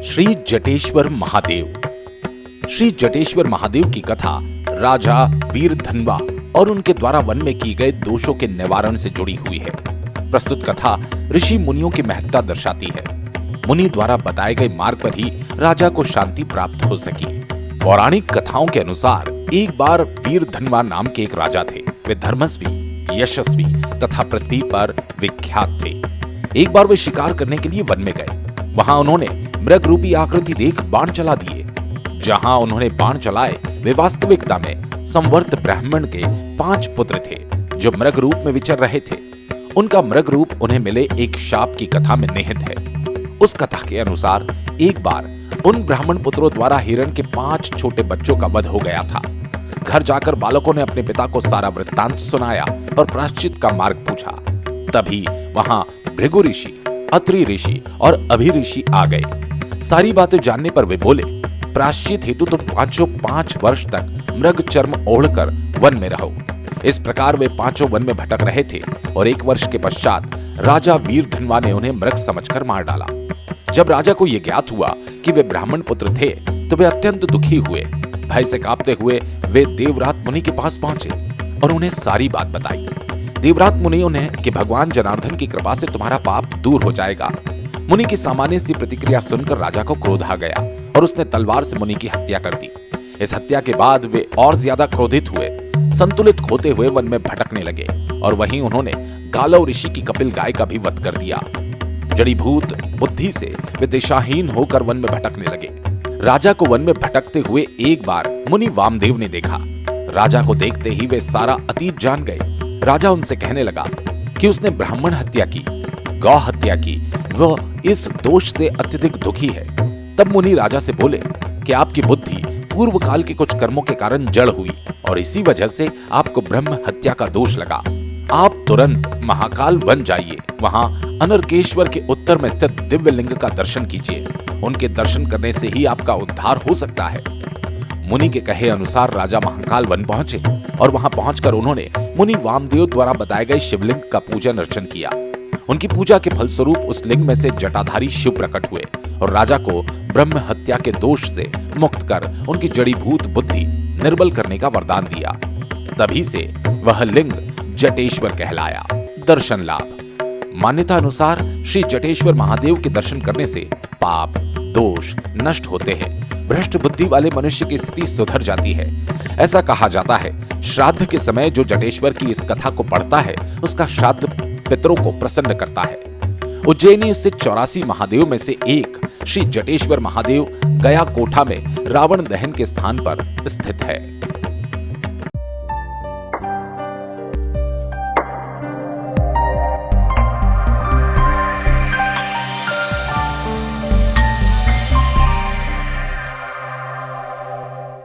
श्री जटेश्वर महादेव। श्री जटेश्वर महादेव की कथा राजा वीरधनवा और उनके द्वारा वन में की गए दोषों के निवारण से जुड़ी हुई है। प्रस्तुत कथा ऋषि मुनियों की महत्ता दर्शाती है। मुनि द्वारा बताए गए मार्ग पर ही राजा को शांति प्राप्त हो सकी। पौराणिक कथाओं के अनुसार एक बार वीरधनवा नाम के एक राजा थे। वे धर्मस्वी, यशस्वी तथा पृथ्वी पर विख्यात थे। एक बार वे शिकार करने के लिए वन में गए। वहां उन्होंने मृग रूपी आकृति देख बाण चला दिए। जहां उन्होंने बाण चलाए वे वास्तविकता में संवर्त ब्राह्मण के 5 पुत्र थे जो मृग रूप में विचर रहे थे। उनका मृग रूप उन्हें मिले एक शाप की कथा में निहित है। उस कथा के अनुसार एक बार उन ब्राह्मण पुत्रों द्वारा हिरण के 5 छोटे बच्चों का वध हो गया था। घर जाकर बालकों ने अपने पिता को सारा वृत्तांत सुनाया और प्रायश्चित का मार्ग पूछा। तभी वहां भृगु ऋषि, अत्रि ऋषि और अभि ऋषि आ गए। सारी बातें जानने पर वे बोले, प्रायश्चित हेतु तुम पांचों 5 वर्ष तक मृग चर्म ओढ़कर वन में रहो। इस प्रकार वे 5 वन में भटक रहे थे और 1 वर्ष के पश्चात राजा वीरधनवा ने उन्हें मृग समझकर मार डाला। जब राजा को यह ज्ञात हुआ कि वे ब्राह्मण पुत्र थे तो वे अत्यंत दुखी हुए। भय से कांपते हुए वे देवरात मुनि के पास पहुंचे और उन्हें सारी बात बताई। देवरात मुनि उन्हें कि भगवान जनार्दन की कृपा से तुम्हारा पाप दूर हो जाएगा। मुनि की सामान्य सी प्रतिक्रिया सुनकर राजा को क्रोध आ गया और उसने तलवार से मुनि की हत्या कर दी। इस हत्या के बाद वे और ज्यादा क्रोधित हुए। संतुलित खोते हुए वन में भटकने लगे और वहीं उन्होंने गालव ऋषि की कपिल गाय का भी वध कर दिया। जड़ीभूत बुद्धि से वे दिशाहीन होकर वन में भटकने लगे। राजा को वन में भटकते हुए एक बार मुनि वामदेव ने देखा। राजा को देखते ही वे सारा अतीत जान गए। राजा उनसे कहने लगा कि उसने ब्राह्मण हत्या की, गौ हत्या की, वह इस दोष से अत्यधिक दुखी है। तब मुनि राजा से बोले कि आपकी बुद्धि पूर्व काल के कुछ कर्मों के कारण जड़ हुई और इसी वजह से आपको ब्रह्म हत्या का दोष लगा। आप तुरंत महाकाल वन जाइए। वहां अनर्केश्वर के उत्तर में स्थित दिव्य लिंग का दर्शन कीजिए। उनके दर्शन करने से ही आपका उद्धार हो सकता है। मुनि के कहे अनुसार राजा महाकाल वन पहुंचे और वहां पहुंचकर उन्होंने मुनि वामदेव द्वारा बताए गए शिवलिंग का पूजन अर्चन किया। उनकी पूजा के फलस्वरूप उस लिंग में से जटाधारी शिव प्रकट हुए और राजा को ब्रह्म हत्या के दोष से मुक्त कर उनकी जड़ीभूत बुद्धि निर्बल करने का वरदान दिया। तभी से वह लिंग जटेश्वर कहलाया। दर्शन लाभ। मान्यता अनुसार श्री जटेश्वर महादेव के दर्शन करने से पाप दोष नष्ट होते हैं। भ्रष्ट बुद्धि वाले मनुष्य की स्थिति सुधर जाती है। ऐसा कहा जाता है श्राद्ध के समय जो जटेश्वर की इस कथा को पढ़ता है उसका श्राद्ध पितरों को प्रसन्न करता है। उज्जैनी स्थित 84 महादेव में से एक श्री जटेश्वर महादेव गया कोठा में रावण दहन के स्थान पर स्थित है।